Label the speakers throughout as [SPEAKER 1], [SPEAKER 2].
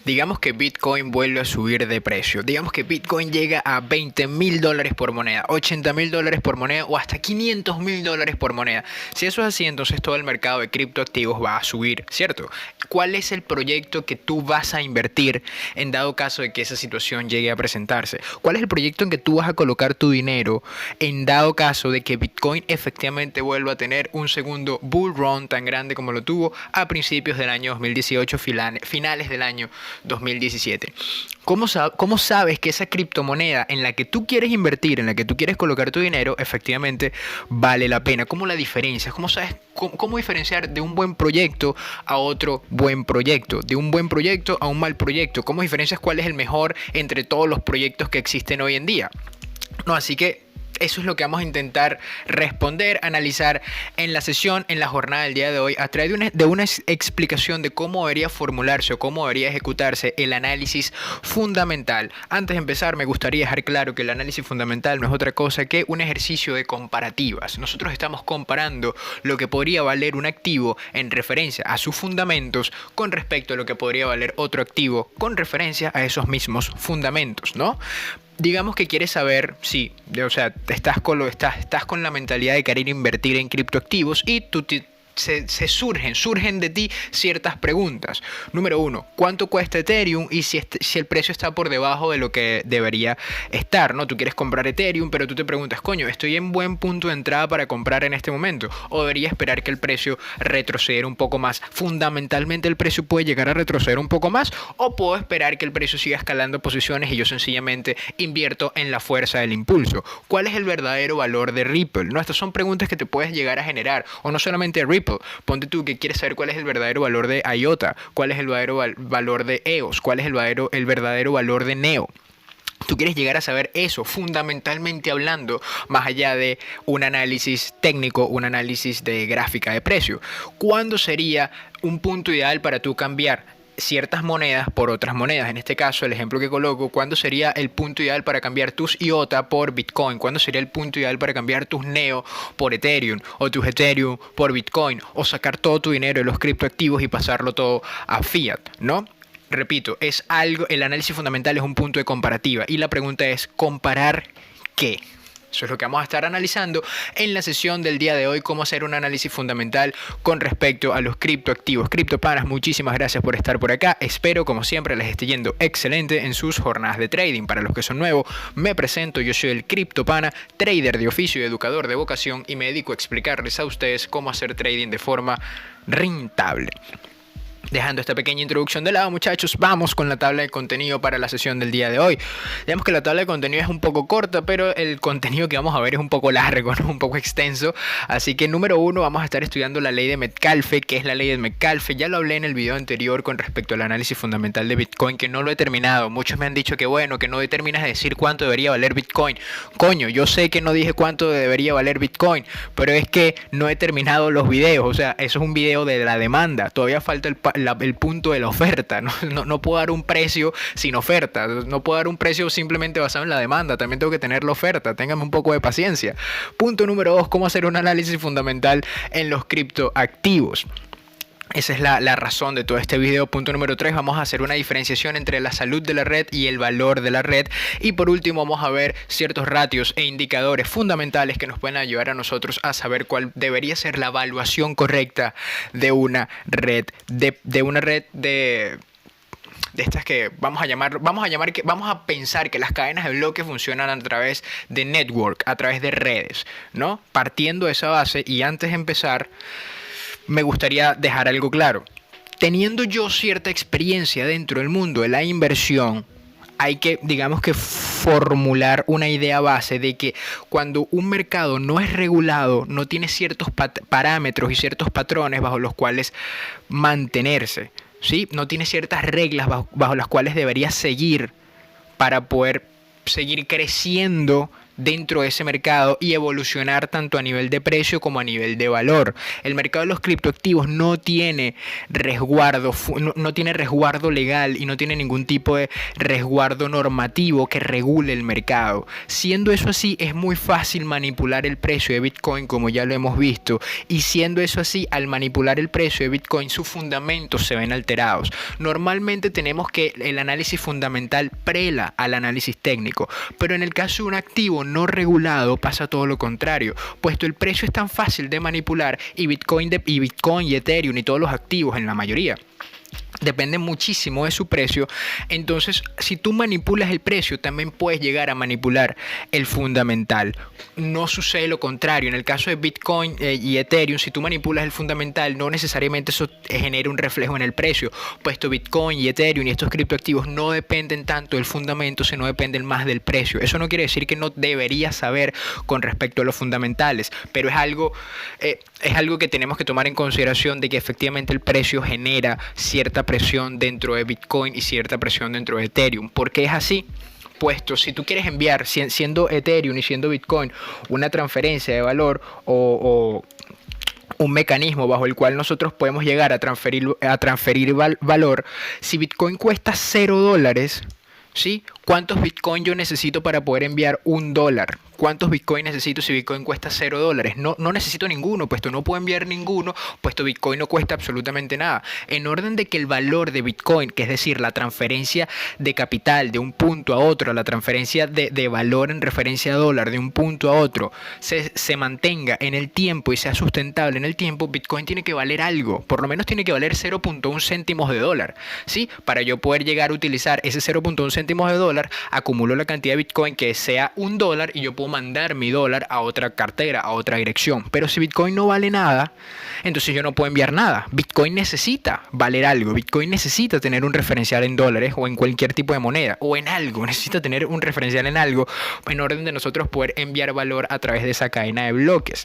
[SPEAKER 1] Digamos que Bitcoin vuelve a subir de precio. Digamos que Bitcoin llega a $20.000 por moneda, $80.000 por moneda o hasta $500.000 por moneda. Si eso es así, entonces todo el mercado de criptoactivos va a subir, ¿cierto? ¿Cuál es el proyecto que tú vas a invertir en dado caso de que esa situación llegue a presentarse? ¿Cuál es el proyecto en que tú vas a colocar tu dinero en dado caso de que Bitcoin efectivamente vuelva a tener un segundo bull run tan grande como lo tuvo a principios del año 2018, finales del año 2017? ¿Cómo sabes que esa criptomoneda en la que tú quieres invertir, en la que tú quieres colocar tu dinero, efectivamente vale la pena? ¿Cómo la diferencias? ¿Cómo sabes cómo diferenciar de un buen proyecto a otro buen proyecto? De un buen proyecto a un mal proyecto. ¿Cómo diferencias cuál es el mejor entre todos los proyectos que existen hoy en día? No, así que eso es lo que vamos a intentar responder, analizar en la sesión, en la jornada del día de hoy, a través de una explicación de cómo debería formularse o cómo debería ejecutarse el análisis fundamental. Antes de empezar, me gustaría dejar claro que el análisis fundamental no es otra cosa que un ejercicio de comparativas. Nosotros estamos comparando lo que podría valer un activo en referencia a sus fundamentos con respecto a lo que podría valer otro activo con referencia a esos mismos fundamentos, ¿no? Digamos que quieres saber, sí, o sea, estás con la mentalidad de querer invertir en criptoactivos y surgen de ti ciertas preguntas. Número uno, ¿cuánto cuesta Ethereum? Y si el precio está por debajo de lo que debería estar, ¿no? Tú quieres comprar Ethereum, pero tú te preguntas, coño, ¿estoy en buen punto de entrada para comprar en este momento? ¿O debería esperar que el precio retroceda un poco más? Fundamentalmente el precio puede llegar a retroceder un poco más, o puedo esperar que el precio siga escalando posiciones y yo sencillamente invierto en la fuerza del impulso. ¿Cuál es el verdadero valor de Ripple? ¿No? Estas son preguntas que te puedes llegar a generar, o no solamente Ripple. Ponte tú que quieres saber cuál es el verdadero valor de IOTA, cuál es el verdadero valor de EOS, cuál es el verdadero valor de NEO. Tú quieres llegar a saber eso, fundamentalmente hablando, más allá de un análisis técnico, un análisis de gráfica de precio. ¿Cuándo sería un punto ideal para tú cambiar ciertas monedas por otras monedas? En este caso, el ejemplo que coloco, ¿cuándo sería el punto ideal para cambiar tus IOTA por Bitcoin? ¿Cuándo sería el punto ideal para cambiar tus NEO por Ethereum o tus Ethereum por Bitcoin? O sacar todo tu dinero de los criptoactivos y pasarlo todo a fiat, ¿no? Repito, el análisis fundamental es un punto de comparativa y la pregunta es, ¿comparar qué? Eso es lo que vamos a estar analizando en la sesión del día de hoy, cómo hacer un análisis fundamental con respecto a los criptoactivos. Criptopanas, muchísimas gracias por estar por acá. Espero, como siempre, les esté yendo excelente en sus jornadas de trading. Para los que son nuevos, me presento, yo soy el Criptopana, trader de oficio y educador de vocación, y me dedico a explicarles a ustedes cómo hacer trading de forma rentable. Dejando esta pequeña introducción de lado, muchachos, vamos con la tabla de contenido para la sesión del día de hoy. Digamos que la tabla de contenido es un poco corta, pero el contenido que vamos a ver es un poco largo, ¿no? Un poco extenso. Así que número uno, vamos a estar estudiando la ley de Metcalfe. ¿Qué es la ley de Metcalfe? Ya lo hablé en el video anterior con respecto al análisis fundamental de Bitcoin, que no lo he terminado. Muchos me han dicho que bueno, que no terminas de decir cuánto debería valer Bitcoin. Coño, yo sé que no dije cuánto debería valer Bitcoin, pero es que no he terminado los videos. O sea, eso es un video de la demanda. Todavía falta el punto de la oferta. No puedo dar un precio sin oferta. No puedo dar un precio simplemente basado en la demanda. También tengo que tener la oferta. Ténganme un poco de paciencia. Punto número 2. ¿Cómo hacer un análisis fundamental en los criptoactivos? Esa es la razón de todo este video. Punto número 3, vamos a hacer una diferenciación entre la salud de la red y el valor de la red. Y por último vamos a ver ciertos ratios e indicadores fundamentales que nos pueden ayudar a nosotros a saber cuál debería ser la evaluación correcta de una red. De estas que vamos a pensar que las cadenas de bloques funcionan a través de network, a través de redes, ¿no? Partiendo de esa base, y antes de empezar, me gustaría dejar algo claro. Teniendo yo cierta experiencia dentro del mundo de la inversión, hay que, digamos que, formular una idea base de que cuando un mercado no es regulado, no tiene ciertos parámetros y ciertos patrones bajo los cuales mantenerse, ¿sí? No tiene ciertas reglas bajo las cuales debería seguir para poder seguir creciendo dentro de ese mercado y evolucionar tanto a nivel de precio como a nivel de valor. El mercado de los criptoactivos no tiene resguardo, no tiene resguardo legal y no tiene ningún tipo de resguardo normativo que regule el mercado. Siendo eso así, es muy fácil manipular el precio de Bitcoin, como ya lo hemos visto, y siendo eso así, al manipular el precio de Bitcoin, sus fundamentos se ven alterados. Normalmente tenemos que el análisis fundamental prela al análisis técnico, pero en el caso de un activo no regulado pasa todo lo contrario, puesto el precio es tan fácil de manipular y Bitcoin y Ethereum y todos los activos en la mayoría depende muchísimo de su precio. Entonces, si tú manipulas el precio, también puedes llegar a manipular el fundamental. No sucede lo contrario. En el caso de Bitcoin y Ethereum, si tú manipulas el fundamental, no necesariamente eso genera un reflejo en el precio, puesto Bitcoin y Ethereum y estos criptoactivos no dependen tanto del fundamento, sino dependen más del precio. Eso no quiere decir que no deberías saber con respecto a los fundamentales, pero es algo que tenemos que tomar en consideración, de que efectivamente el precio genera cierta presión dentro de Bitcoin y cierta presión dentro de Ethereum. ¿Por qué es así? Puesto, si tú quieres enviar, siendo Ethereum y siendo Bitcoin, una transferencia de valor o un mecanismo bajo el cual nosotros podemos llegar a transferir valor, si Bitcoin cuesta $0, ¿sí? ¿Cuántos Bitcoin yo necesito para poder enviar $1? ¿Cuántos Bitcoin necesito si Bitcoin cuesta $0? No necesito ninguno, puesto no puedo enviar ninguno, puesto Bitcoin no cuesta absolutamente nada. En orden de que el valor de Bitcoin, que es decir, la transferencia de capital de un punto a otro, la transferencia de valor en referencia a dólar de un punto a otro, se mantenga en el tiempo y sea sustentable en el tiempo, Bitcoin tiene que valer algo. Por lo menos tiene que valer 0.1 céntimos de dólar, ¿sí? Para yo poder llegar a utilizar ese 0.1 céntimos de dólar, acumulo la cantidad de Bitcoin que sea $1 y yo puedo mandar mi dólar a otra cartera, a otra dirección. Pero si Bitcoin no vale nada, entonces yo no puedo enviar nada. Bitcoin necesita valer algo. Bitcoin necesita tener un referencial en dólares o en cualquier tipo de moneda o en algo. Necesita tener un referencial en algo en orden de nosotros poder enviar valor a través de esa cadena de bloques.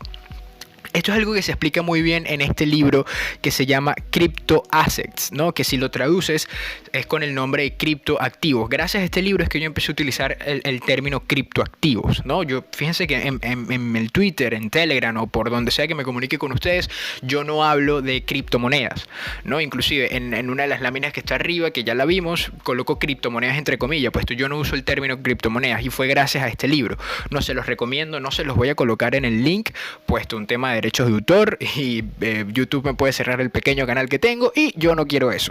[SPEAKER 1] Esto es algo que se explica muy bien en este libro que se llama Crypto Assets, ¿no? Que si lo traduces es con el nombre de criptoactivos. Gracias a este libro es que yo empecé a utilizar el término criptoactivos, ¿no? Fíjense que en el Twitter, en Telegram o por donde sea que me comunique con ustedes, yo no hablo de criptomonedas, ¿no? Inclusive en una de las láminas que está arriba, que ya la vimos, coloco criptomonedas entre comillas, puesto yo no uso el término criptomonedas y fue gracias a este libro. No se los recomiendo, no se los voy a colocar en el link, puesto un tema de derechos de autor y YouTube me puede cerrar el pequeño canal que tengo y yo no quiero eso.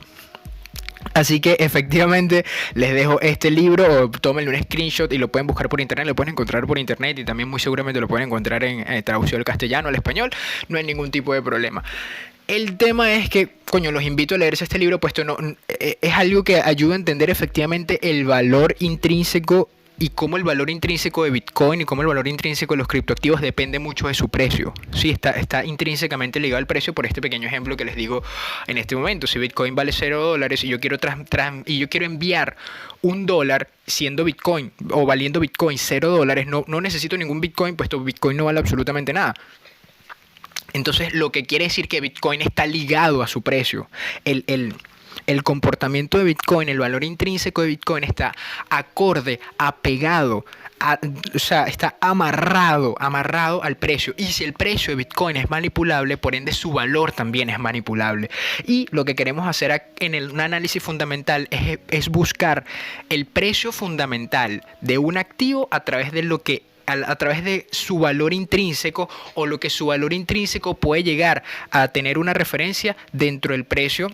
[SPEAKER 1] Así que efectivamente les dejo este libro, o tómenle un screenshot y lo pueden buscar por internet, lo pueden encontrar por internet y también muy seguramente lo pueden encontrar en traducción al castellano, al español, no hay ningún tipo de problema. El tema es que, coño, los invito a leerse este libro, puesto es algo que ayuda a entender efectivamente el valor intrínseco y cómo el valor intrínseco de Bitcoin y cómo el valor intrínseco de los criptoactivos depende mucho de su precio. Sí, está intrínsecamente ligado al precio por este pequeño ejemplo que les digo en este momento. Si Bitcoin vale $0 y yo quiero enviar $1 siendo Bitcoin o valiendo Bitcoin $0, no necesito ningún Bitcoin, puesto Bitcoin no vale absolutamente nada. Entonces, lo que quiere decir que Bitcoin está ligado a su precio. El comportamiento de Bitcoin, el valor intrínseco de Bitcoin está acorde, apegado, o sea, está amarrado al precio. Y si el precio de Bitcoin es manipulable, por ende su valor también es manipulable. Y lo que queremos hacer en un análisis fundamental es buscar el precio fundamental de un activo a través de su valor intrínseco, o lo que su valor intrínseco puede llegar a tener una referencia dentro del precio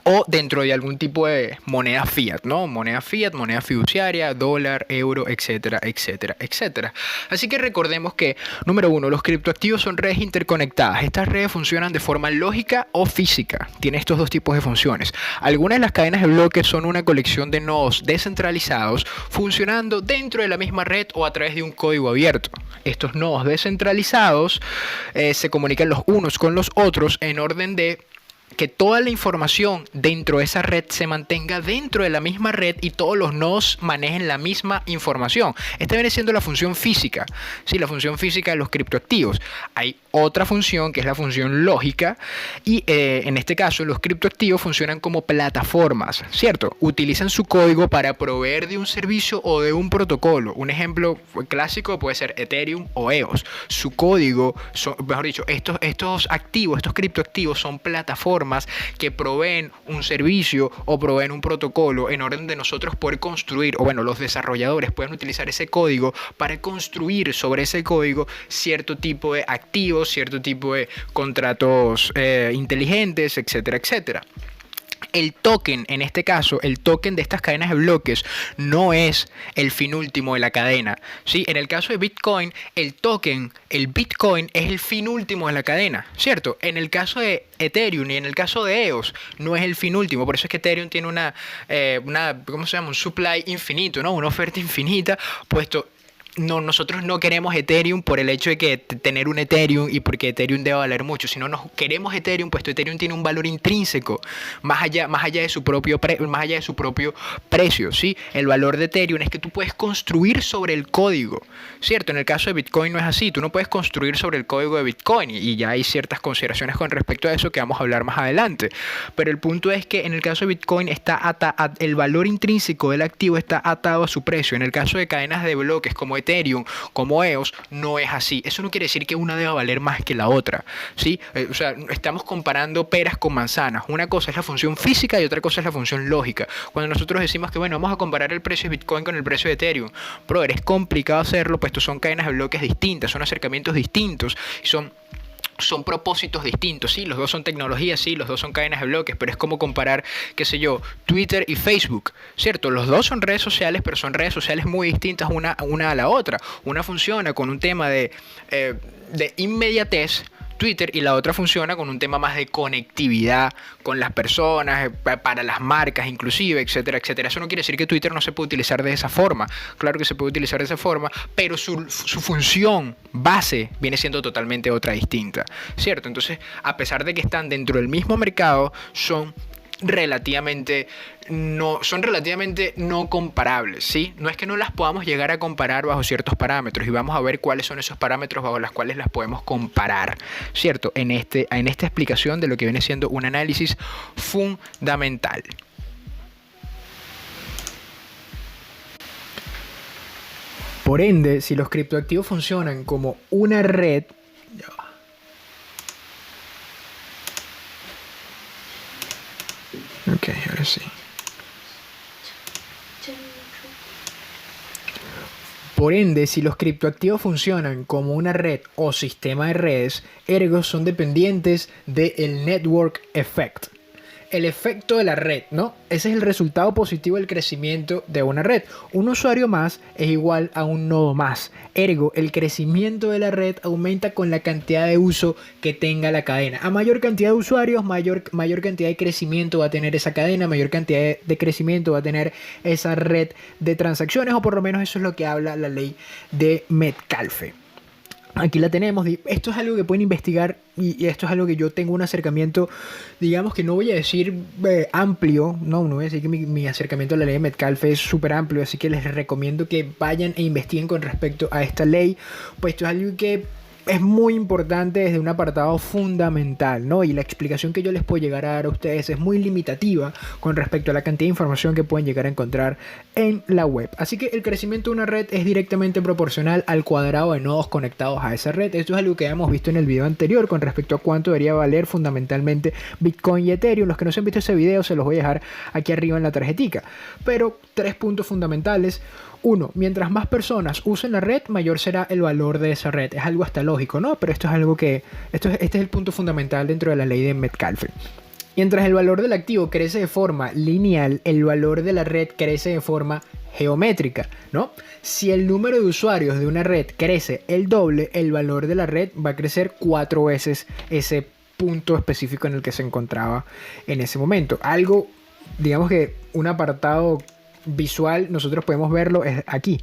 [SPEAKER 1] o dentro de algún tipo de moneda fiat, ¿no? Moneda fiat, moneda fiduciaria, dólar, euro, etcétera, etcétera, etcétera. Así que recordemos que, número uno, los criptoactivos son redes interconectadas. Estas redes funcionan de forma lógica o física. Tiene estos dos tipos de funciones. Algunas de las cadenas de bloques son una colección de nodos descentralizados funcionando dentro de la misma red o a través de un código abierto. Estos nodos descentralizados se comunican los unos con los otros en orden de que toda la información dentro de esa red se mantenga dentro de la misma red y todos los nodos manejen la misma información. Esta viene siendo la función física, ¿sí? La función física de los criptoactivos. Hay otra función que es la función lógica y en este caso los criptoactivos funcionan como plataformas, ¿cierto? Utilizan su código para proveer de un servicio o de un protocolo. Un ejemplo clásico puede ser Ethereum o EOS. Su código, mejor dicho, estos activos, estos criptoactivos son plataformas que proveen un servicio o proveen un protocolo en orden de nosotros poder construir, o bueno, los desarrolladores pueden utilizar ese código para construir sobre ese código cierto tipo de activos, cierto tipo de contratos inteligentes, etcétera, etcétera. El token, en este caso, el token de estas cadenas de bloques no es el fin último de la cadena, ¿sí? En el caso de Bitcoin, el token, el Bitcoin es el fin último de la cadena, ¿cierto? En el caso de Ethereum y en el caso de EOS no es el fin último, por eso es que Ethereum tiene ¿cómo se llama? Un supply infinito, ¿no? Una oferta infinita, puesto... No, nosotros no queremos Ethereum por el hecho de que tener un Ethereum y porque Ethereum debe valer mucho, sino nos queremos Ethereum, puesto Ethereum tiene un valor intrínseco más allá de su propio precio, ¿sí? El valor de Ethereum es que tú puedes construir sobre el código, ¿cierto? En el caso de Bitcoin no es así, tú no puedes construir sobre el código de Bitcoin y ya hay ciertas consideraciones con respecto a eso que vamos a hablar más adelante, pero el punto es que en el caso de Bitcoin el valor intrínseco del activo está atado a su precio. En el caso de cadenas de bloques como Ethereum, como EOS, no es así. Eso no quiere decir que una deba valer más que la otra, ¿sí? O sea, estamos comparando peras con manzanas. Una cosa es la función física y otra cosa es la función lógica. Cuando nosotros decimos que, bueno, vamos a comparar el precio de Bitcoin con el precio de Ethereum, brother, es complicado hacerlo, puesto son cadenas de bloques distintas, son acercamientos distintos y son propósitos distintos, sí, los dos son tecnologías, sí, los dos son cadenas de bloques, pero es como comparar, qué sé yo, Twitter y Facebook, ¿cierto? Los dos son redes sociales, pero son redes sociales muy distintas una a la otra. Una funciona con un tema de inmediatez, Twitter, y la otra funciona con un tema más de conectividad con las personas, para las marcas inclusive, etcétera, etcétera. Eso no quiere decir que Twitter no se puede utilizar de esa forma. Claro que se puede utilizar de esa forma, pero su función base viene siendo totalmente otra, distinta, ¿cierto? Entonces, a pesar de que están dentro del mismo mercado, son relativamente no comparables, ¿sí? No es que no las podamos llegar a comparar bajo ciertos parámetros, y vamos a ver cuáles son esos parámetros bajo los cuales las podemos comparar, ¿cierto? En esta explicación de lo que viene siendo un análisis fundamental. Por ende, si los criptoactivos funcionan como una red, ok, ahora sí. Por ende, si los criptoactivos funcionan como una red o sistema de redes, ergo son dependientes del network effect. El efecto de la red, ¿no? Ese es el resultado positivo del crecimiento de una red. Un usuario más es igual a un nodo más. Ergo, el crecimiento de la red aumenta con la cantidad de uso que tenga la cadena. A mayor cantidad de usuarios, mayor cantidad de crecimiento va a tener esa cadena, mayor cantidad de crecimiento va a tener esa red de transacciones, o por lo menos eso es lo que habla la ley de Metcalfe. Aquí la tenemos. Esto es algo que pueden investigar, y esto es algo que yo tengo un acercamiento, digamos que no voy a decir amplio, no voy a decir que mi acercamiento a la ley de Metcalfe es súper amplio, así que les recomiendo que vayan e investiguen con respecto a esta ley, pues esto es algo que es muy importante desde un apartado fundamental, ¿no? Y la explicación que yo les puedo llegar a dar a ustedes es muy limitativa con respecto a la cantidad de información que pueden llegar a encontrar en la web. Así que el crecimiento de una red es directamente proporcional al cuadrado de nodos conectados a esa red. Esto es algo que ya hemos visto en el video anterior con respecto a cuánto debería valer fundamentalmente Bitcoin y Ethereum. Los que no se han visto ese video se los voy a dejar aquí arriba en la tarjetica. Pero 3 puntos fundamentales. 1. Mientras más personas usen la red, mayor será el valor de esa red. Es algo hasta lógico, ¿no? Pero esto es algo que... este es el punto fundamental dentro de la ley de Metcalfe. Mientras el valor del activo crece de forma lineal, el valor de la red crece de forma geométrica, ¿no? Si el número de usuarios de una red crece el doble, el valor de la red va a crecer 4 veces ese punto específico en el que se encontraba en ese momento. Algo, digamos que un apartado visual, nosotros podemos verlo aquí.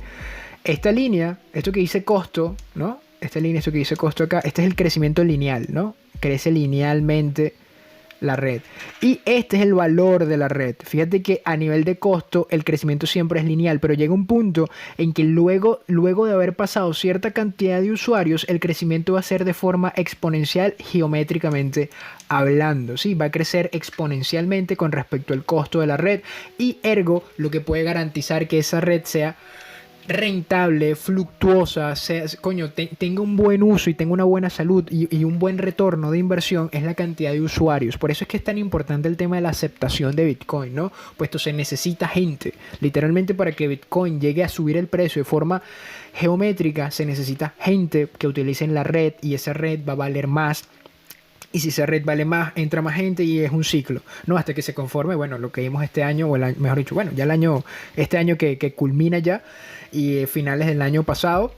[SPEAKER 1] Esta línea, esto que dice costo, ¿no? Esta línea, esto que dice costo acá, este es el crecimiento lineal, ¿no? Crece linealmente
[SPEAKER 2] la red. Y este es el valor de la red. Fíjate que a nivel de costo el crecimiento siempre es lineal, pero llega un punto en que luego de haber pasado cierta cantidad de usuarios, el crecimiento va a ser de forma exponencial geométricamente hablando. ¿Sí? Va a crecer exponencialmente con respecto al costo de la red y ergo lo que puede garantizar que esa red sea rentable, fluctuosa, tenga un buen uso y tenga una buena salud y un buen retorno de inversión es la cantidad de usuarios. Por eso es que es tan importante el tema de la aceptación de Bitcoin, ¿no? Puesto se necesita gente. Literalmente para que Bitcoin llegue a subir el precio de forma geométrica se necesita gente que utilice la red y esa red va a valer más. Y si esa red vale más, entra más gente y es un ciclo, ¿no? Hasta que se conforme, bueno, lo que vimos este año, mejor dicho, bueno, ya este año que culmina ya, y finales del año pasado,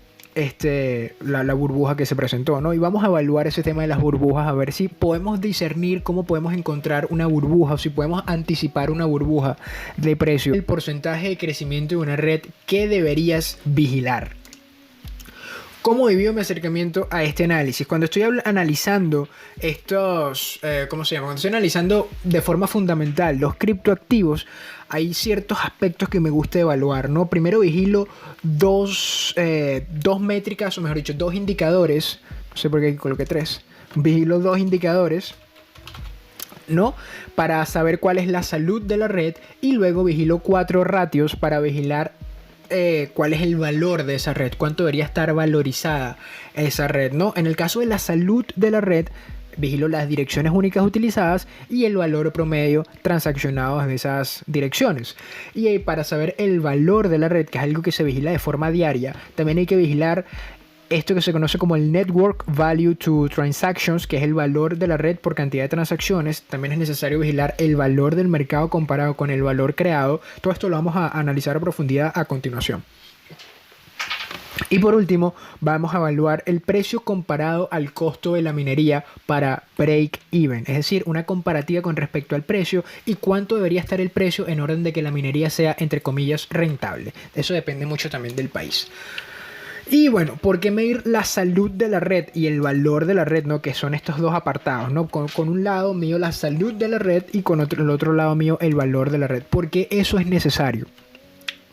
[SPEAKER 2] la burbuja que se presentó, ¿no? Y vamos a evaluar ese tema de las burbujas, a ver si podemos discernir cómo podemos encontrar una burbuja, o si podemos anticipar una burbuja de precio. El porcentaje de crecimiento de una red que deberías vigilar. ¿Cómo divido mi acercamiento a este análisis? Cuando estoy analizando estos, ¿cómo se llama? Cuando estoy analizando de forma fundamental los criptoactivos, hay ciertos aspectos que me gusta evaluar, ¿no? Primero vigilo dos métricas, o mejor dicho, dos indicadores. No sé por qué aquí coloqué tres. Vigilo dos indicadores, ¿no? Para saber cuál es la salud de la red, y luego vigilo 4 ratios para vigilar cuál es el valor de esa red, cuánto debería estar valorizada esa red, ¿no? En el caso de la salud de la red, vigilo las direcciones únicas utilizadas y el valor promedio transaccionado de esas direcciones. Y para saber el valor de la red, que es algo que se vigila de forma diaria, también hay que vigilar esto que se conoce como el Network Value to Transactions, que es el valor de la red por cantidad de transacciones. También es necesario vigilar el valor del mercado comparado con el valor creado. Todo esto lo vamos a analizar a profundidad a continuación. Y por último, vamos a evaluar el precio comparado al costo de la minería para break-even, es decir, una comparativa con respecto al precio y cuánto debería estar el precio en orden de que la minería sea, entre comillas, rentable. Eso depende mucho también del país. Y bueno, ¿por qué medir la salud de la red y el valor de la red, ¿no? Que son estos dos apartados, ¿no? Con un lado mido la salud de la red y con el otro lado mido el valor de la red. ¿Por qué eso es necesario?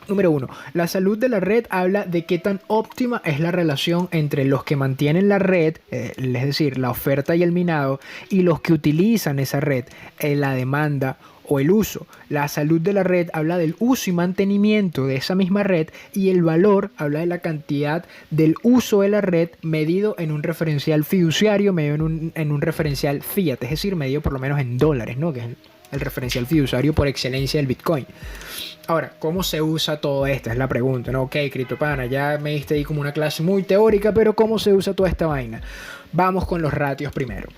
[SPEAKER 2] Número 1. La salud de la red habla de qué tan óptima es la relación entre los que mantienen la red, es decir, la oferta y el minado, y los que utilizan esa red, la demanda o el uso. La salud de la red habla del uso y mantenimiento de esa misma red, y el valor habla de la cantidad del uso de la red medido en un referencial fiduciario, medido en un referencial fiat, es decir, medido por lo menos en dólares, ¿no? Que es el referencial fiduciario por excelencia del Bitcoin. Ahora, ¿cómo se usa todo esto? Es la pregunta, ¿no? Ok, CryptoPana, ya me diste ahí como una clase muy teórica, pero ¿cómo se usa toda esta vaina? Vamos con los ratios primero.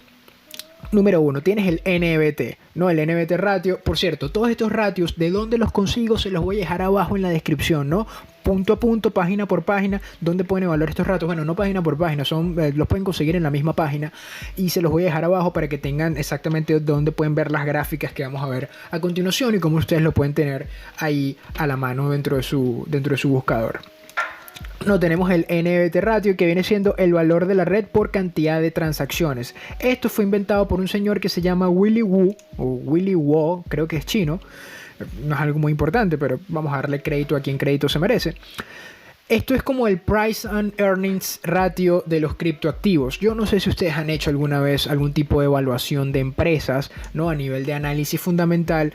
[SPEAKER 2] Número 1, tienes el NBT, ¿no? El NBT ratio. Por cierto, todos estos ratios, ¿de dónde los consigo? Se los voy a dejar abajo en la descripción, ¿no? Punto a punto, página por página, ¿dónde pueden evaluar estos ratios? Bueno, no página por página, los pueden conseguir en la misma página, y se los voy a dejar abajo para que tengan exactamente dónde pueden ver las gráficas que vamos a ver a continuación y cómo ustedes lo pueden tener ahí a la mano dentro de su buscador. No, tenemos el NBT ratio, que viene siendo el valor de la red por cantidad de transacciones. Esto fue inventado por un señor que se llama Willy Woo, o Willy Woo, creo que es chino. No es algo muy importante, pero vamos a darle crédito a quien crédito se merece. Esto es como el Price and Earnings ratio de los criptoactivos. Yo no sé si ustedes han hecho alguna vez algún tipo de evaluación de empresas, ¿no? A nivel de análisis fundamental.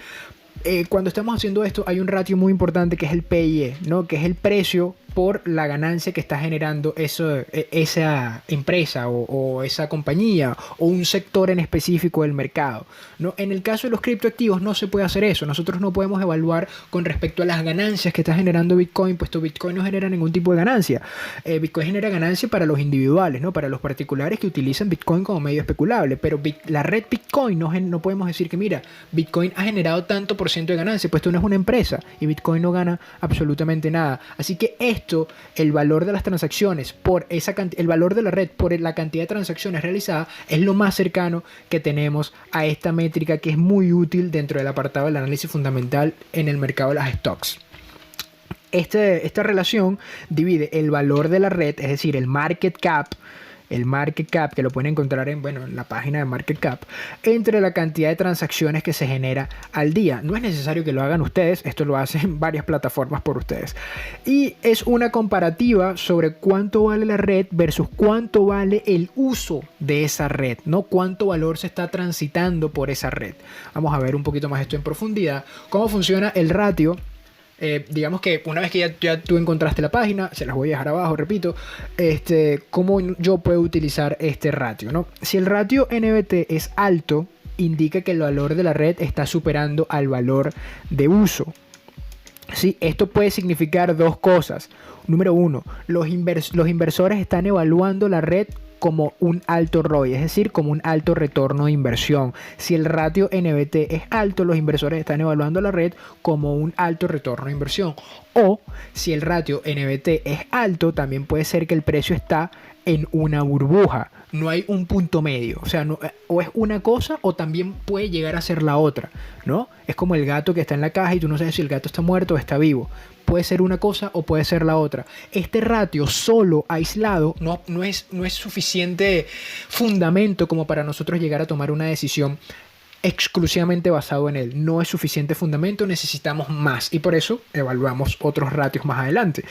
[SPEAKER 2] Cuando estamos haciendo esto hay un ratio muy importante que es el PIE, ¿no? Que es el precio por la ganancia que está generando esa empresa o esa compañía o un sector en específico del mercado, ¿no? En el caso de los criptoactivos no se puede hacer eso. Nosotros no podemos evaluar con respecto a las ganancias que está generando Bitcoin, puesto Bitcoin no genera ningún tipo de ganancia. Bitcoin genera ganancia para los individuales, ¿no? Para los particulares que utilizan Bitcoin como medio especulable, pero la red Bitcoin no podemos decir que mira, Bitcoin ha generado tanto por ciento de ganancia, puesto no es una empresa y Bitcoin no gana absolutamente nada. Así que el valor de las transacciones por el valor de la red por la cantidad de transacciones realizadas es lo más cercano que tenemos a esta métrica, que es muy útil dentro del apartado del análisis fundamental en el mercado de las stocks. Esta relación divide el valor de la red, es decir, el market cap, el market cap, que lo pueden encontrar en, bueno, en la página de market cap, entre la cantidad de transacciones que se genera al día. No es necesario que lo hagan ustedes, esto lo hacen varias plataformas por ustedes. Y es una comparativa sobre cuánto vale la red versus cuánto vale el uso de esa red, ¿no? Cuánto valor se está transitando por esa red. Vamos a ver un poquito más esto en profundidad. ¿Cómo funciona el ratio? Digamos que una vez que ya tú encontraste la página, se las voy a dejar abajo, repito, cómo yo puedo utilizar este ratio, ¿no? Si el ratio NBT es alto, indica que el valor de la red está superando al valor de uso. Sí, esto puede significar dos cosas. Número uno, los inversores están evaluando la red como un alto ROI, es decir, como un alto retorno de inversión. Si el ratio NBT es alto, los inversores están evaluando la red como un alto retorno de inversión. O si el ratio NBT es alto, también puede ser que el precio está en una burbuja. No hay un punto medio. O sea, o es una cosa o también puede llegar a ser la otra, ¿no? Es como el gato que está en la caja y tú no sabes si el gato está muerto o está vivo. Puede ser una cosa o puede ser la otra. Este ratio solo, aislado, no es suficiente fundamento como para nosotros llegar a tomar una decisión exclusivamente basado en él. No es suficiente fundamento, necesitamos más. Y por eso evaluamos otros ratios más adelante.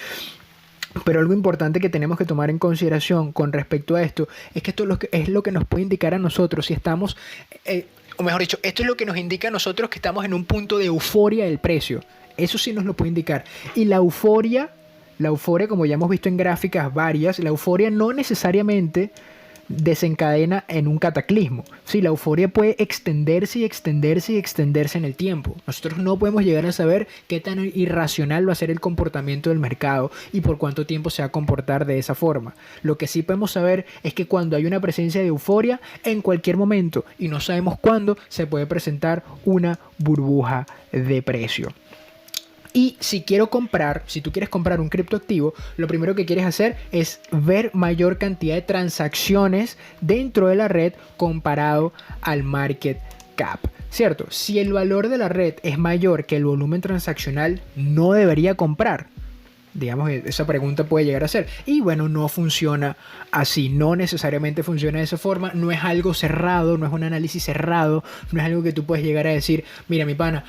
[SPEAKER 2] Pero algo importante que tenemos que tomar en consideración con respecto a esto es que esto es lo que nos puede indicar a nosotros si estamos, o mejor dicho, esto es lo que nos indica a nosotros que estamos en un punto de euforia del precio. Eso sí nos lo puede indicar. Y la euforia, como ya hemos visto en gráficas varias, la euforia no necesariamente desencadena en un cataclismo. Sí, la euforia puede extenderse y extenderse y extenderse en el tiempo. Nosotros no podemos llegar a saber qué tan irracional va a ser el comportamiento del mercado y por cuánto tiempo se va a comportar de esa forma. Lo que sí podemos saber es que cuando hay una presencia de euforia, en cualquier momento, y no sabemos cuándo, se puede presentar una burbuja de precio. Y si tú quieres comprar un criptoactivo, lo primero que quieres hacer es ver mayor cantidad de transacciones dentro de la red comparado al market cap, ¿cierto? Si el valor de la red es mayor que el volumen transaccional, no debería comprar. Digamos, esa pregunta puede llegar a ser. Y bueno, no funciona así, no necesariamente funciona de esa forma, no es algo cerrado, no es un análisis cerrado, no es algo que tú puedes llegar a decir, mira mi pana,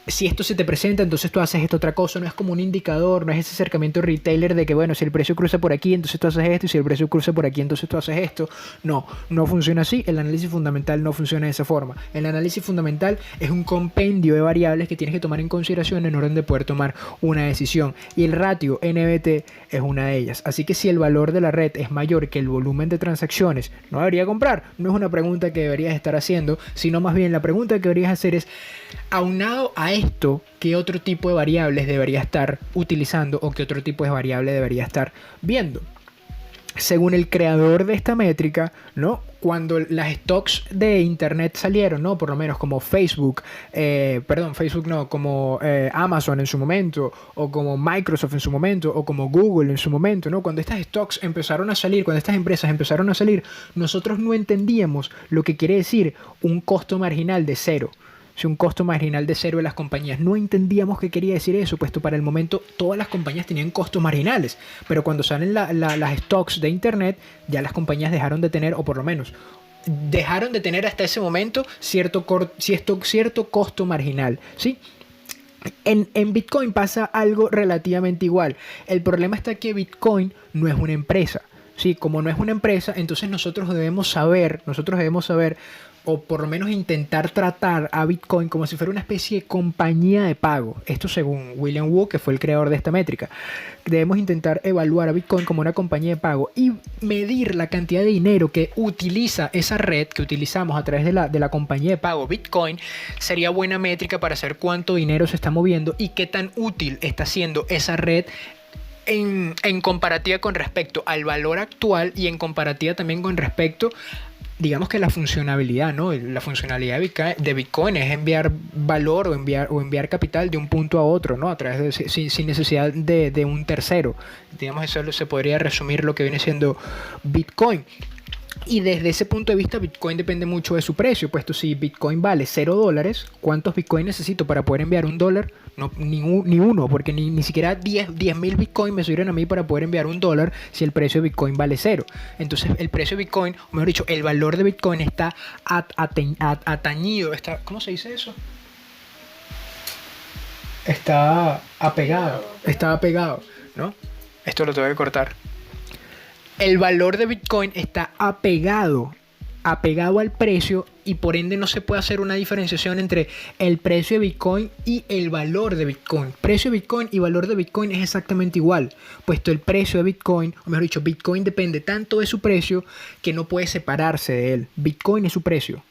[SPEAKER 2] si esto se te presenta, entonces tú haces esta otra cosa. No es como un indicador, no es ese acercamiento retailer de que, bueno, si el precio cruza por aquí, entonces tú haces esto, y si el precio cruza por aquí, entonces tú haces esto. No funciona así. El análisis fundamental no funciona de esa forma. El análisis fundamental es un compendio de variables que tienes que tomar en consideración en orden de poder tomar una decisión. Y el ratio NBT es una de ellas. Así que si el valor de la red es mayor que el volumen de transacciones, ¿no debería comprar? No es una pregunta que deberías estar haciendo, sino más bien la pregunta que deberías hacer es, aunado a esto, ¿qué otro tipo de variables debería estar utilizando o qué otro tipo de variable debería estar viendo? Según el creador de esta métrica, ¿no? Cuando las stocks de internet salieron, ¿no? Por lo menos como como Amazon en su momento, o como Microsoft en su momento, o como Google en su momento, ¿no? Cuando estas stocks empezaron a salir, cuando estas empresas empezaron a salir, nosotros no entendíamos lo que quiere decir un costo marginal de cero. Un costo marginal de cero de las compañías. No entendíamos qué quería decir eso, puesto para el momento todas las compañías tenían costos marginales, pero cuando salen las stocks de internet, ya las compañías dejaron de tener, o por lo menos dejaron de tener hasta ese momento cierto costo marginal, ¿sí? En Bitcoin pasa algo relativamente igual. El problema está que Bitcoin no es una empresa. Sí, como no es una empresa, entonces nosotros debemos saber, o por lo menos intentar tratar a Bitcoin como si fuera una especie de compañía de pago. Esto según William Wu, que fue el creador de esta métrica. Debemos intentar evaluar a Bitcoin como una compañía de pago y medir la cantidad de dinero que utiliza esa red que utilizamos a través de la compañía de pago Bitcoin. Sería buena métrica para saber cuánto dinero se está moviendo y qué tan útil está siendo esa red en comparativa con respecto al valor actual y en comparativa también con respecto, digamos que la funcionalidad, ¿no? La funcionalidad de Bitcoin es enviar valor o enviar capital de un punto a otro, ¿no? A través de, sin necesidad de un tercero. Digamos, eso se podría resumir lo que viene siendo Bitcoin. Y desde ese punto de vista, Bitcoin depende mucho de su precio, puesto si Bitcoin vale $0, ¿cuántos Bitcoin necesito para poder enviar $1? No, ni uno, porque ni siquiera 10.000 Bitcoin me sirven a mí para poder enviar $1 si el precio de Bitcoin vale 0. Entonces el precio de Bitcoin, o mejor dicho, el valor de Bitcoin está atañido, está, ¿cómo se dice eso? Está apegado, ¿no? Esto lo tengo que cortar. El valor de Bitcoin está apegado al precio y por ende no se puede hacer una diferenciación entre el precio de Bitcoin y el valor de Bitcoin. Precio de Bitcoin y valor de Bitcoin es exactamente igual, puesto el precio de Bitcoin, o mejor dicho, Bitcoin depende tanto de su precio que no puede separarse de él. Bitcoin es su precio.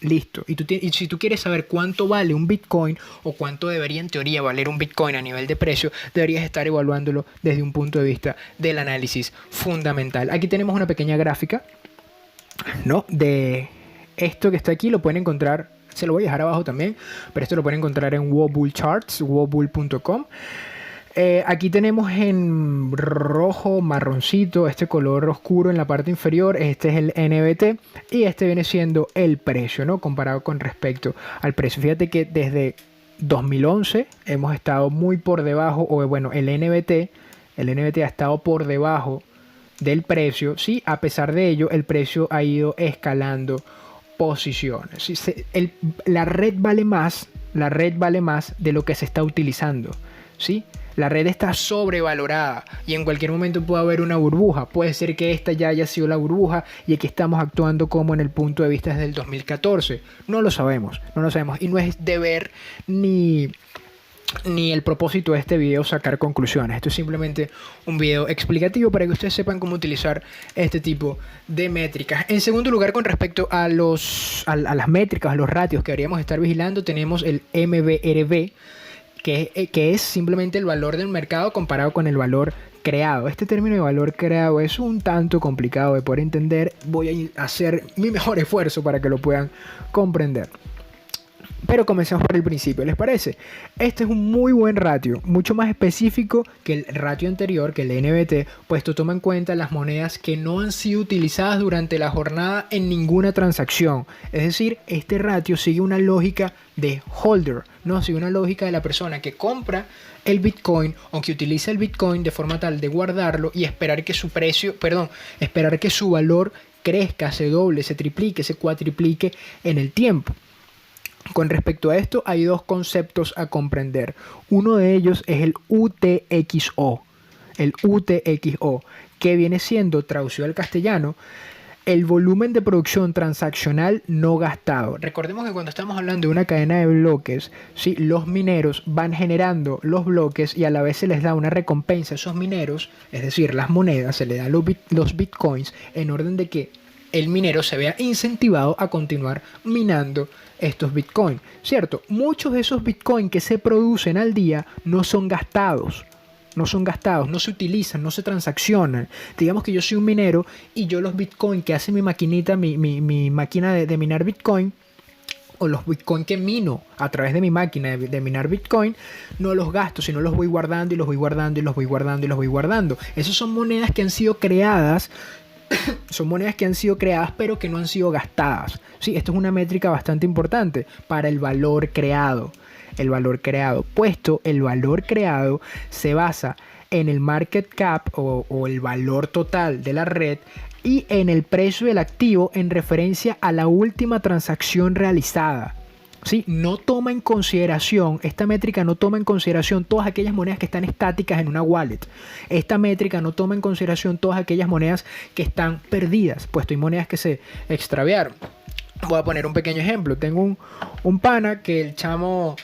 [SPEAKER 2] Listo. Y si tú quieres saber cuánto vale un Bitcoin o cuánto debería en teoría valer un Bitcoin a nivel de precio, deberías estar evaluándolo desde un punto de vista del análisis fundamental. Aquí tenemos una pequeña gráfica, ¿no? De esto que está aquí, lo pueden encontrar, se lo voy a dejar abajo también, pero esto lo pueden encontrar en Wobbull Charts, wobbull.com. Aquí tenemos en rojo, marroncito, este color oscuro en la parte inferior, este es el NBT y este viene siendo el precio, ¿no? Comparado con respecto al precio. Fíjate que desde 2011 hemos estado muy por debajo, o bueno, el NBT ha estado por debajo del precio, sí, a pesar de ello el precio ha ido escalando posiciones. ¿Sí? La red vale más de lo que se está utilizando, ¿sí? La red está sobrevalorada y en cualquier momento puede haber una burbuja. Puede ser que esta ya haya sido la burbuja y aquí estamos actuando como en el punto de vista desde el 2014. No lo sabemos. Y no es deber ni el propósito de este video sacar conclusiones. Esto es simplemente un video explicativo para que ustedes sepan cómo utilizar este tipo de métricas. En segundo lugar, con respecto a las métricas, a los ratios que deberíamos estar vigilando, tenemos el MBRV, que es simplemente el valor del mercado comparado con el valor creado. Este término de valor creado es un tanto complicado de poder entender. Voy a hacer mi mejor esfuerzo para que lo puedan comprender. Pero comencemos por el principio, ¿les parece? Este es un muy buen ratio, mucho más específico que el ratio anterior, que el NBT, puesto toma en cuenta las monedas que no han sido utilizadas durante la jornada en ninguna transacción. Es decir, este ratio sigue una lógica de holder, ¿no? Sigue una lógica de la persona que compra el Bitcoin o que utiliza el Bitcoin de forma tal de guardarlo y esperar que esperar que su valor crezca, se doble, se triplique, se cuatriplique en el tiempo. Con respecto a esto hay dos conceptos a comprender. Uno de ellos es el UTXO. El UTXO, que viene siendo, traducido al castellano, el volumen de producción transaccional no gastado. Recordemos que cuando estamos hablando de una cadena de bloques, ¿sí? Los mineros van generando los bloques y a la vez se les da una recompensa a esos mineros, es decir, las monedas, se les da los bitcoins en orden de que el minero se vea incentivado a continuar minando estos bitcoins, ¿cierto? Muchos de esos bitcoins que se producen al día no son gastados, no se utilizan, no se transaccionan. Digamos que yo soy un minero y yo los bitcoins que hace mi maquinita, mi máquina de minar bitcoin, o los bitcoin que mino a través de mi máquina de minar bitcoin, no los gasto, sino los voy guardando y los voy guardando y los voy guardando y los voy guardando. Esas son monedas que han sido creadas pero que no han sido gastadas. Sí, esto es una métrica bastante importante para el valor creado. Puesto el valor creado se basa en el market cap o el valor total de la red y en el precio del activo en referencia a la última transacción realizada. ¿Sí? Esta métrica no toma en consideración todas aquellas monedas que están estáticas en una wallet. Esta métrica no toma en consideración todas aquellas monedas que están perdidas, puesto hay monedas que se extraviaron. Voy a poner un pequeño ejemplo. Tengo un pana que el chamo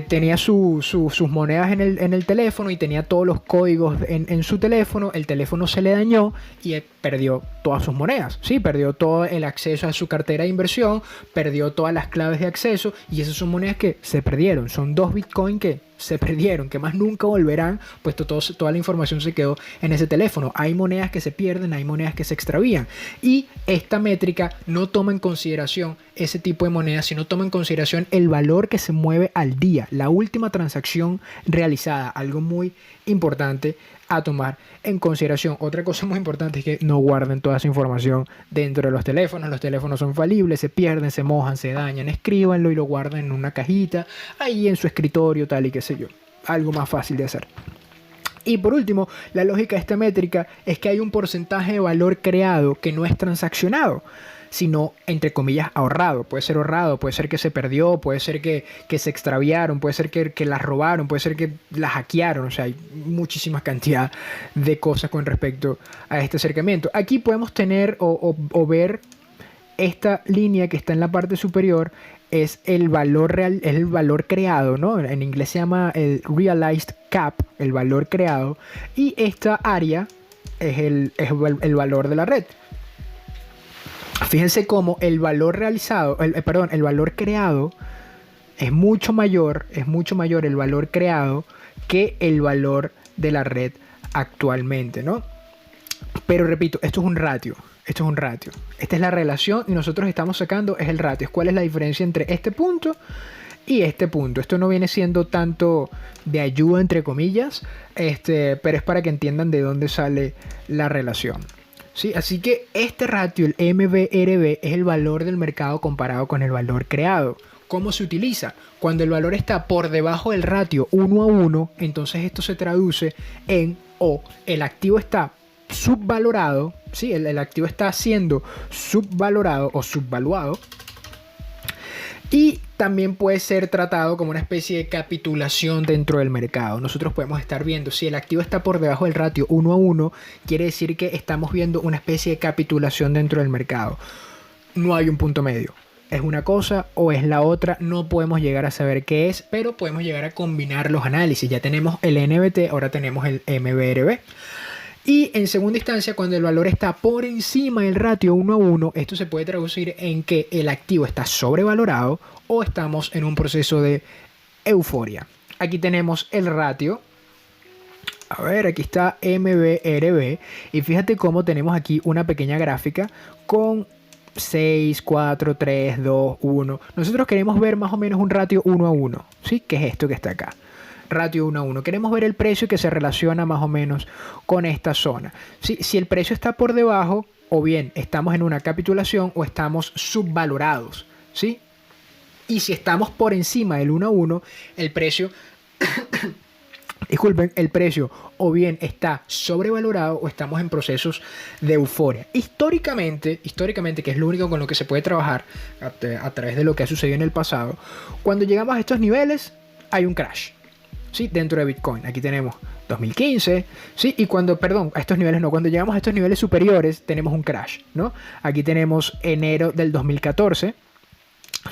[SPEAKER 2] tenía sus monedas en el teléfono y tenía todos los códigos en su teléfono. El teléfono se le dañó y perdió todas sus monedas. Sí, perdió todo el acceso a su cartera de inversión, perdió todas las claves de acceso y esas son monedas que se perdieron. Son 2 Bitcoin que se perdieron, que más nunca volverán, puesto toda la información se quedó en ese teléfono. Hay monedas que se pierden, hay monedas que se extravían y esta métrica no toma en consideración ese tipo de monedas, sino toma en consideración el valor que se mueve al día, la última transacción realizada, algo muy importante a tomar en consideración. Otra cosa muy importante es que no guarden toda esa información dentro de los teléfonos. Los teléfonos son falibles, se pierden, se mojan, se dañan. Escríbanlo y lo guarden en una cajita, ahí en su escritorio, tal y qué sé yo. Algo más fácil de hacer. Y por último, la lógica de esta métrica es que hay un porcentaje de valor creado que no es transaccionado, sino, entre comillas, ahorrado. Puede ser ahorrado, puede ser que se perdió, puede ser que se extraviaron, puede ser que las robaron, puede ser que las hackearon. O sea, hay muchísima cantidad de cosas con respecto a este acercamiento. Aquí podemos tener o ver esta línea que está en la parte superior, es el valor real, es el valor creado, ¿no? En inglés se llama el realized cap, el valor creado, y esta área es el valor de la red. Fíjense cómo el valor realizado, el valor creado es mucho mayor el valor creado que el valor de la red actualmente, ¿no? Pero repito, esto es un ratio. Esta es la relación y nosotros estamos sacando es el ratio. ¿Cuál es la diferencia entre este punto y este punto? Esto no viene siendo tanto de ayuda, entre comillas, pero es para que entiendan de dónde sale la relación. ¿Sí? Así que este ratio, el MBRB, es el valor del mercado comparado con el valor creado. ¿Cómo se utiliza? Cuando el valor está por debajo del ratio 1 a 1, entonces esto se traduce en el activo está subvalorado, ¿sí? El activo está siendo subvalorado o subvaluado, y también puede ser tratado como una especie de capitulación dentro del mercado. Nosotros podemos estar viendo si el activo está por debajo del ratio 1 a 1, quiere decir que estamos viendo una especie de capitulación dentro del mercado. No hay un punto medio. Es una cosa o es la otra, no podemos llegar a saber qué es, pero podemos llegar a combinar los análisis. Ya tenemos el NBT, ahora tenemos el MBRB. Y en segunda instancia, cuando el valor está por encima del ratio 1 a 1, esto se puede traducir en que el activo está sobrevalorado o estamos en un proceso de euforia. Aquí tenemos el ratio. A ver, aquí está MBRB. Y fíjate cómo tenemos aquí una pequeña gráfica con 6, 4, 3, 2, 1. Nosotros queremos ver más o menos un ratio 1 a 1. ¿Sí? ¿Qué es esto que está acá? Ratio 1 a 1. Queremos ver el precio que se relaciona más o menos con esta zona. Si el precio está por debajo, o bien estamos en una capitulación o estamos subvalorados, ¿sí? Y si estamos por encima del 1 a 1, el precio, disculpen, el precio o bien está sobrevalorado o estamos en procesos de euforia. Históricamente, que es lo único con lo que se puede trabajar a través de lo que ha sucedido en el pasado, cuando llegamos a estos niveles, hay un crash. ¿Sí? Dentro de Bitcoin. Aquí tenemos 2015, ¿sí? Y cuando llegamos a estos niveles superiores, tenemos un crash, ¿no? Aquí tenemos enero del 2014,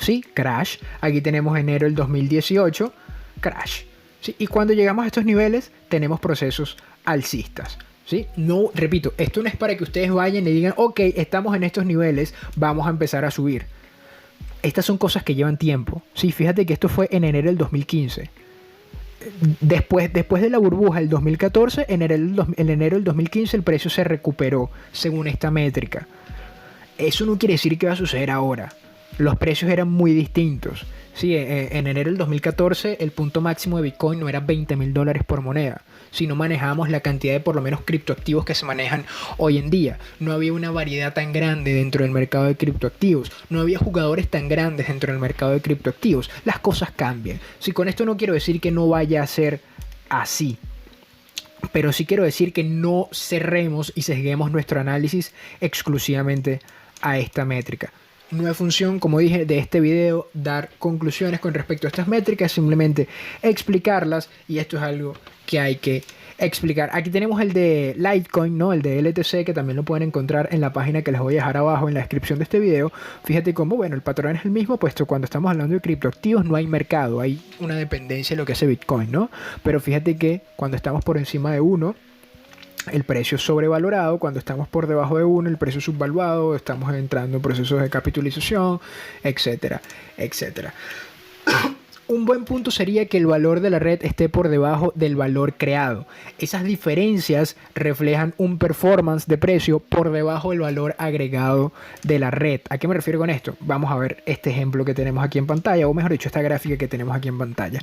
[SPEAKER 2] ¿sí? Crash. Aquí tenemos enero del 2018, crash, ¿sí? Y cuando llegamos a estos niveles, tenemos procesos alcistas, ¿sí? No, repito, esto no es para que ustedes vayan y digan, ok, estamos en estos niveles, vamos a empezar a subir. Estas son cosas que llevan tiempo, ¿sí? Fíjate que esto fue en enero del 2015. Después de la burbuja del 2014, en enero del 2015 el precio se recuperó según esta métrica. Eso no quiere decir que va a suceder ahora. Los precios eran muy distintos. Sí, en enero del 2014 el punto máximo de Bitcoin no era $20,000 por moneda, sino manejábamos la cantidad de por lo menos criptoactivos que se manejan hoy en día. No había una variedad tan grande dentro del mercado de criptoactivos, no había jugadores tan grandes dentro del mercado de criptoactivos. Las cosas cambian. Sí, con esto no quiero decir que no vaya a ser así, pero sí quiero decir que no cerremos y sesguemos nuestro análisis exclusivamente a esta métrica. No es función, como dije, de este video dar conclusiones con respecto a estas métricas, simplemente explicarlas, y esto es algo que hay que explicar. Aquí tenemos el de Litecoin, ¿no? El de LTC, que también lo pueden encontrar en la página que les voy a dejar abajo en la descripción de este video. Fíjate cómo, bueno, el patrón es el mismo, puesto cuando estamos hablando de criptoactivos no hay mercado, hay una dependencia de lo que hace Bitcoin, ¿no? Pero fíjate que cuando estamos por encima de 1, el precio es sobrevalorado. Cuando estamos por debajo de 1, el precio es subvaluado, estamos entrando en procesos de capitalización, etcétera, etcétera. Un buen punto sería que el valor de la red esté por debajo del valor creado. Esas diferencias reflejan un performance de precio por debajo del valor agregado de la red. ¿A qué me refiero con esto? Vamos a ver este ejemplo que tenemos aquí en pantalla, o mejor dicho, esta gráfica que tenemos aquí en pantalla.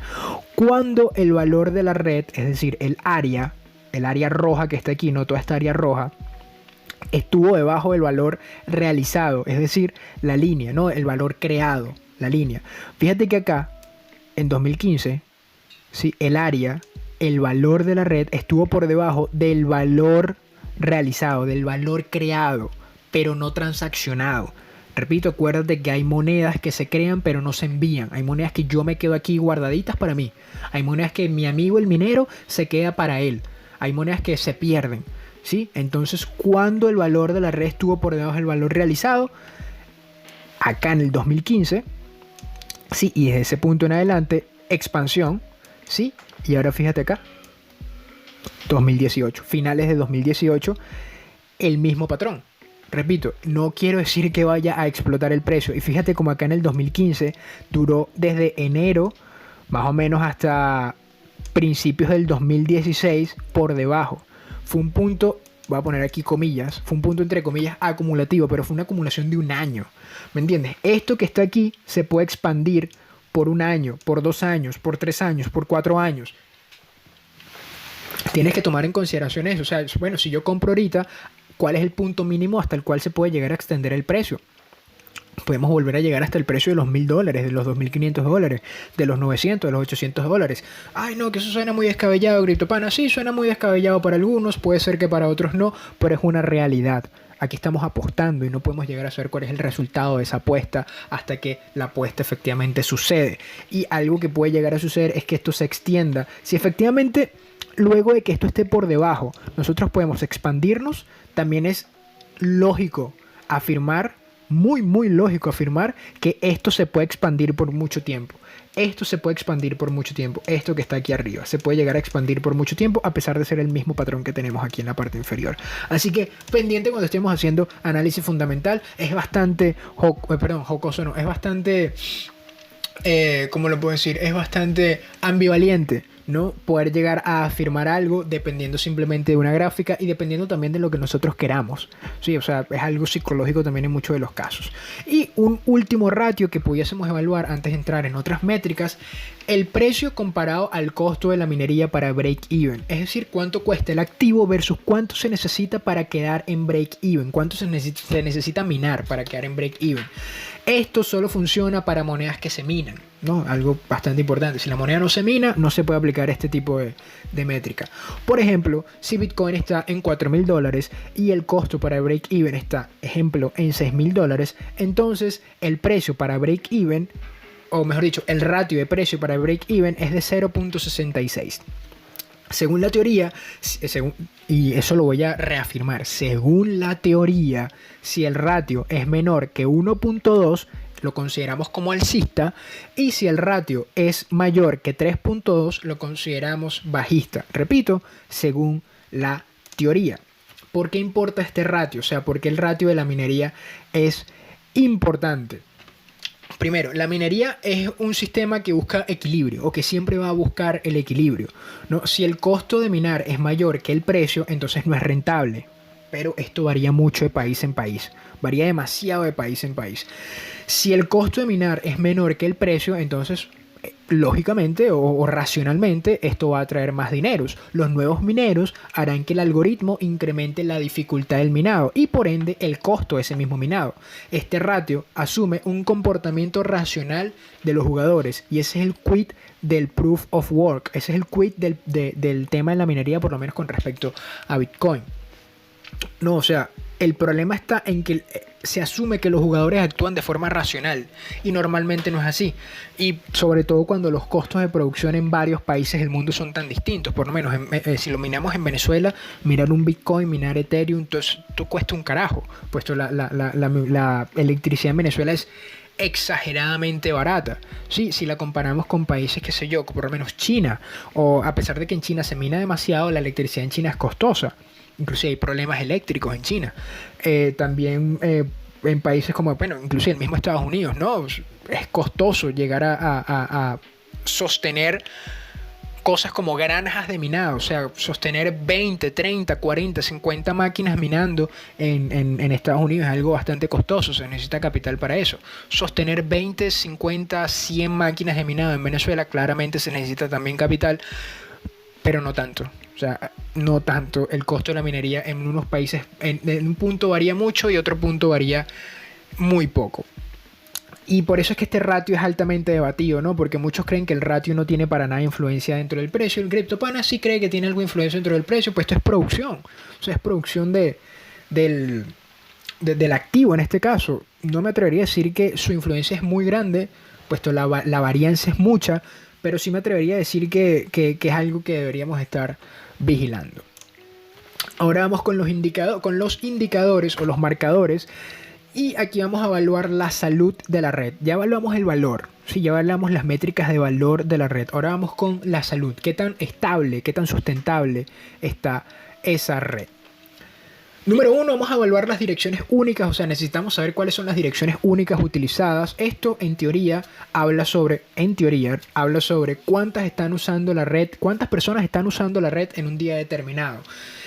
[SPEAKER 2] Cuando el valor de la red, es decir, el área roja que está aquí, no toda esta área roja, estuvo debajo del valor realizado, es decir, la línea, no el valor creado, la línea. Fíjate que acá en 2015, ¿sí? El valor de la red estuvo por debajo del valor realizado, del valor creado, pero no transaccionado. Repito, acuérdate que hay monedas que se crean pero no se envían. Hay monedas que yo me quedo aquí guardaditas para mí. Hay monedas que mi amigo el minero se queda para él. Hay monedas que se pierden, ¿sí? Entonces, cuando el valor de la red estuvo por debajo del valor realizado, acá en el 2015, sí, y desde ese punto en adelante, expansión, ¿sí? Y ahora fíjate acá, 2018, finales de 2018, el mismo patrón. Repito, no quiero decir que vaya a explotar el precio. Y fíjate como acá en el 2015 duró desde enero, más o menos hasta principios del 2016, por debajo. Fue un punto, voy a poner aquí comillas, fue un punto entre comillas acumulativo, pero fue una acumulación de un año. ¿Me entiendes? Esto que está aquí se puede expandir por un año, por 2 años, por 3 años, por 4 años. Tienes que tomar en consideración eso. O sea, bueno, si yo compro ahorita, ¿cuál es el punto mínimo hasta el cual se puede llegar a extender el precio? Podemos volver a llegar hasta el precio de los $1.000, de los $2.500, de los 900, de los $800. Ay, no, que eso suena muy descabellado, CryptoPana. Sí, suena muy descabellado para algunos, puede ser que para otros no, pero es una realidad. Aquí estamos apostando y no podemos llegar a saber cuál es el resultado de esa apuesta hasta que la apuesta efectivamente sucede. Y algo que puede llegar a suceder es que esto se extienda. Si efectivamente, luego de que esto esté por debajo, nosotros podemos expandirnos, también es lógico afirmar, muy lógico afirmar que esto se puede expandir por mucho tiempo. Esto se puede expandir por mucho tiempo. Esto que está aquí arriba se puede llegar a expandir por mucho tiempo a pesar de ser el mismo patrón que tenemos aquí en la parte inferior. Así que pendiente cuando estemos haciendo análisis fundamental. Es bastante jocoso, no, es bastante, ¿cómo lo puedo decir? Es bastante ambivalente, ¿no? Poder llegar a afirmar algo dependiendo simplemente de una gráfica y dependiendo también de lo que nosotros queramos. Sí, o sea, es algo psicológico también en muchos de los casos. Y un último ratio que pudiésemos evaluar antes de entrar en otras métricas, el precio comparado al costo de la minería para break-even. Es decir, cuánto cuesta el activo versus cuánto se necesita para quedar en break-even. Cuánto se necesita minar para quedar en break-even. Esto solo funciona para monedas que se minan, ¿no? Algo bastante importante. Si la moneda no se mina, no se puede aplicar este tipo de métrica. Por ejemplo, si Bitcoin está en $4.000 y el costo para break-even está, ejemplo, en $6.000, entonces el precio para break-even, o mejor dicho, el ratio de precio para break-even es de 0.66. Según la teoría, y eso lo voy a reafirmar, según la teoría, si el ratio es menor que 1.2, lo consideramos como alcista, y si el ratio es mayor que 3.2, lo consideramos bajista. Repito, según la teoría. ¿Por qué importa este ratio? O sea, ¿por qué el ratio de la minería es importante? Primero, la minería es un sistema que busca equilibrio o que siempre va a buscar el equilibrio, ¿no? Si el costo de minar es mayor que el precio, entonces no es rentable. Pero esto varía mucho de país en país. Varía demasiado de país en país. Si el costo de minar es menor que el precio, entonces lógicamente o racionalmente esto va a traer más dineros. Los nuevos mineros harán que el algoritmo incremente la dificultad del minado y por ende el costo de ese mismo minado. Este ratio asume un comportamiento racional de los jugadores y ese es el quid del proof of work. Ese es el quid del tema de la minería, por lo menos con respecto a Bitcoin. No, o sea, el problema está en que se asume que los jugadores actúan de forma racional y normalmente no es así. Y sobre todo cuando los costos de producción en varios países del mundo son tan distintos. Por lo menos si lo minamos en Venezuela, minar un Bitcoin, minar Ethereum, entonces esto cuesta un carajo. Puesto la electricidad en Venezuela es exageradamente barata. Sí, si la comparamos con países, qué sé yo, por lo menos China, o a pesar de que en China se mina demasiado, la electricidad en China es costosa. Inclusive hay problemas eléctricos en China. También en países como, bueno, inclusive el mismo Estados Unidos, ¿no? Es costoso llegar a sostener cosas como granjas de minado, o sea, sostener 20, 30, 40, 50 máquinas minando en Estados Unidos es algo bastante costoso, se necesita capital para eso. Sostener 20, 50, 100 máquinas de minado en Venezuela claramente se necesita también capital, pero no tanto. O sea, no tanto. El costo de la minería en unos países, en un punto varía mucho y otro punto varía muy poco. Y por eso es que este ratio es altamente debatido, ¿no? Porque muchos creen que el ratio no tiene para nada influencia dentro del precio. El CryptoPana sí cree que tiene algo de influencia dentro del precio, pues esto es producción. O sea, es producción del activo en este caso. No me atrevería a decir que su influencia es muy grande, puesto la varianza es mucha, pero sí me atrevería a decir que es algo que deberíamos estar vigilando. Ahora vamos con los indicadores o los marcadores. Y aquí vamos a evaluar la salud de la red. Ya evaluamos el valor, ¿sí? Ya evaluamos las métricas de valor de la red. Ahora vamos con la salud. ¿Qué tan estable, qué tan sustentable está esa red? Número 1, vamos a evaluar las direcciones únicas. O sea, necesitamos saber cuáles son las direcciones únicas utilizadas. Esto, en teoría, habla sobre cuántas están usando la red, cuántas personas están usando la red en un día determinado.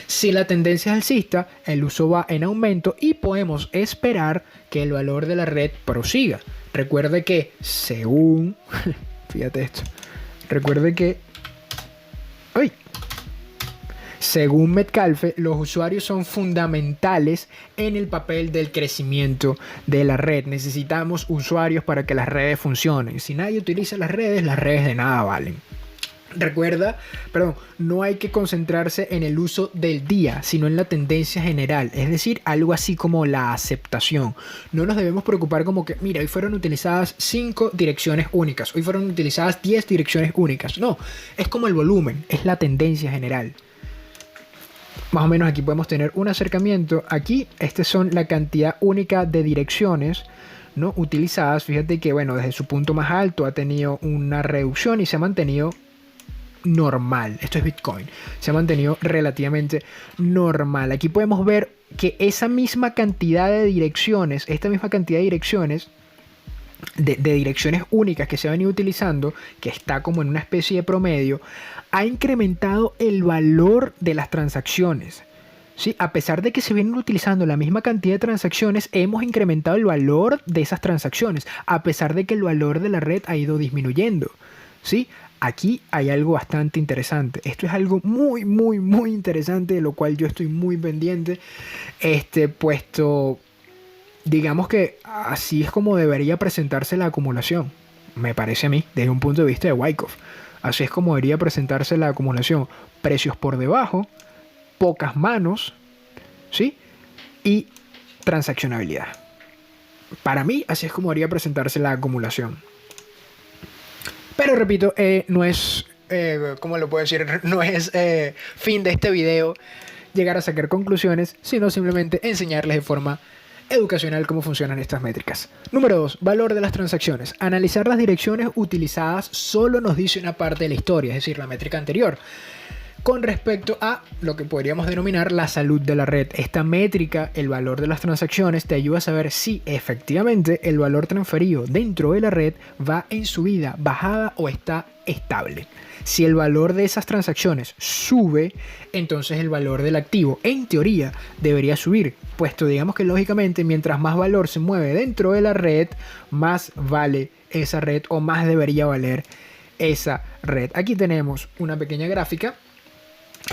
[SPEAKER 2] Si la tendencia es alcista, el uso va en aumento y podemos esperar que el valor de la red prosiga. Recuerde que según... fíjate esto. Recuerde que... ¡ay! Según Metcalfe, los usuarios son fundamentales en el papel del crecimiento de la red. Necesitamos usuarios para que las redes funcionen. Si nadie utiliza las redes de nada valen. No hay que concentrarse en el uso del día, sino en la tendencia general, es decir, algo así como la aceptación. No nos debemos preocupar como que, mira, hoy fueron utilizadas 5 direcciones únicas, hoy fueron utilizadas 10 direcciones únicas. No, es como el volumen, es la tendencia general. Más o menos aquí podemos tener un acercamiento. Aquí, estas son la cantidad única de direcciones, ¿no?, utilizadas. Fíjate que, bueno, desde su punto más alto ha tenido una reducción y se ha mantenido normal. Esto es Bitcoin. Se ha mantenido relativamente normal. Aquí podemos ver que esa misma cantidad de direcciones, esta misma cantidad de direcciones, de direcciones únicas que se han venido utilizando, que está como en una especie de promedio, ha incrementado el valor de las transacciones. ¿Sí? A pesar de que se vienen utilizando la misma cantidad de transacciones, hemos incrementado el valor de esas transacciones, a pesar de que el valor de la red ha ido disminuyendo. ¿Sí? Aquí hay algo bastante interesante. Esto es algo muy, muy, muy interesante, de lo cual yo estoy muy pendiente. Puesto, digamos que así es como debería presentarse la acumulación. Me parece a mí, desde un punto de vista de Wyckoff. Así es como debería presentarse la acumulación. Precios por debajo, pocas manos, ¿sí? Y transaccionabilidad. Para mí, así es como debería presentarse la acumulación. Pero repito, no es, ¿cómo lo puedo decir? No es fin de este video llegar a sacar conclusiones, sino simplemente enseñarles de forma educacional cómo funcionan estas métricas. Número 2, valor de las transacciones. Analizar las direcciones utilizadas solo nos dice una parte de la historia, es decir, la métrica anterior, con respecto a lo que podríamos denominar la salud de la red. Esta métrica, el valor de las transacciones, te ayuda a saber si efectivamente el valor transferido dentro de la red va en subida, bajada o está estable. Si el valor de esas transacciones sube, entonces el valor del activo, en teoría, debería subir, puesto digamos que lógicamente mientras más valor se mueve dentro de la red, más vale esa red o más debería valer esa red. Aquí tenemos una pequeña gráfica.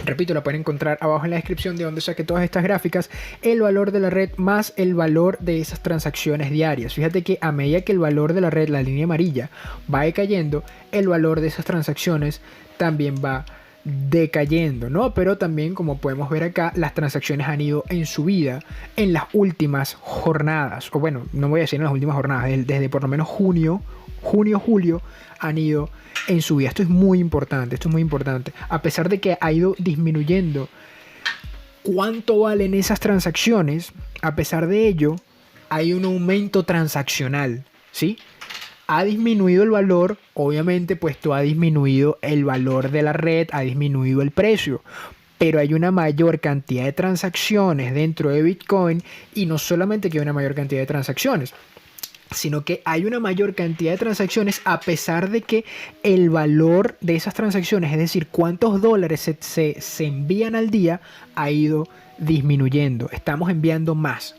[SPEAKER 2] Repito, la pueden encontrar abajo en la descripción, de donde saqué todas estas gráficas. El valor de la red más el valor de esas transacciones diarias. Fíjate que a medida que el valor de la red, la línea amarilla, va decayendo, el valor de esas transacciones también va decayendo, ¿no? Pero también, como podemos ver acá, las transacciones han ido en subida en las últimas jornadas. O bueno, no voy a decir en las últimas jornadas, desde por lo menos junio, julio, han ido en subida. Esto es muy importante, A pesar de que ha ido disminuyendo cuánto valen esas transacciones, a pesar de ello, hay un aumento transaccional, ¿sí? Ha disminuido el valor, obviamente, puesto ha disminuido el valor de la red, ha disminuido el precio. Pero hay una mayor cantidad de transacciones dentro de Bitcoin, y no solamente que hay una mayor cantidad de transacciones, sino que hay una mayor cantidad de transacciones a pesar de que el valor de esas transacciones, es decir, cuántos dólares se envían al día, ha ido disminuyendo. Estamos enviando más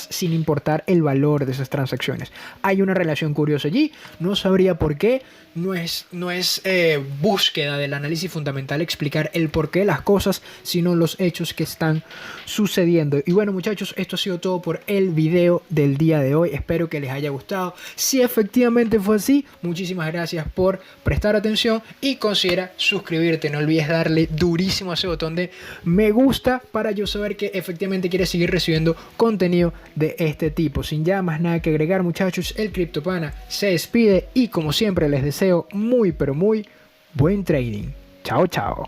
[SPEAKER 2] sin importar el valor de esas transacciones. Hay una relación curiosa allí, no sabría por qué, no es búsqueda del análisis fundamental explicar el porqué de las cosas, sino los hechos que están sucediendo. Y bueno, muchachos, esto ha sido todo por el video del día de hoy. Espero que les haya gustado. Si efectivamente fue así, muchísimas gracias por prestar atención y considera suscribirte. No olvides darle durísimo a ese botón de me gusta para yo saber que efectivamente quieres seguir recibiendo contenido de este tipo. Sin ya más nada que agregar, muchachos, el CryptoPana se despide y como siempre les deseo muy pero muy buen trading. Chao, chao.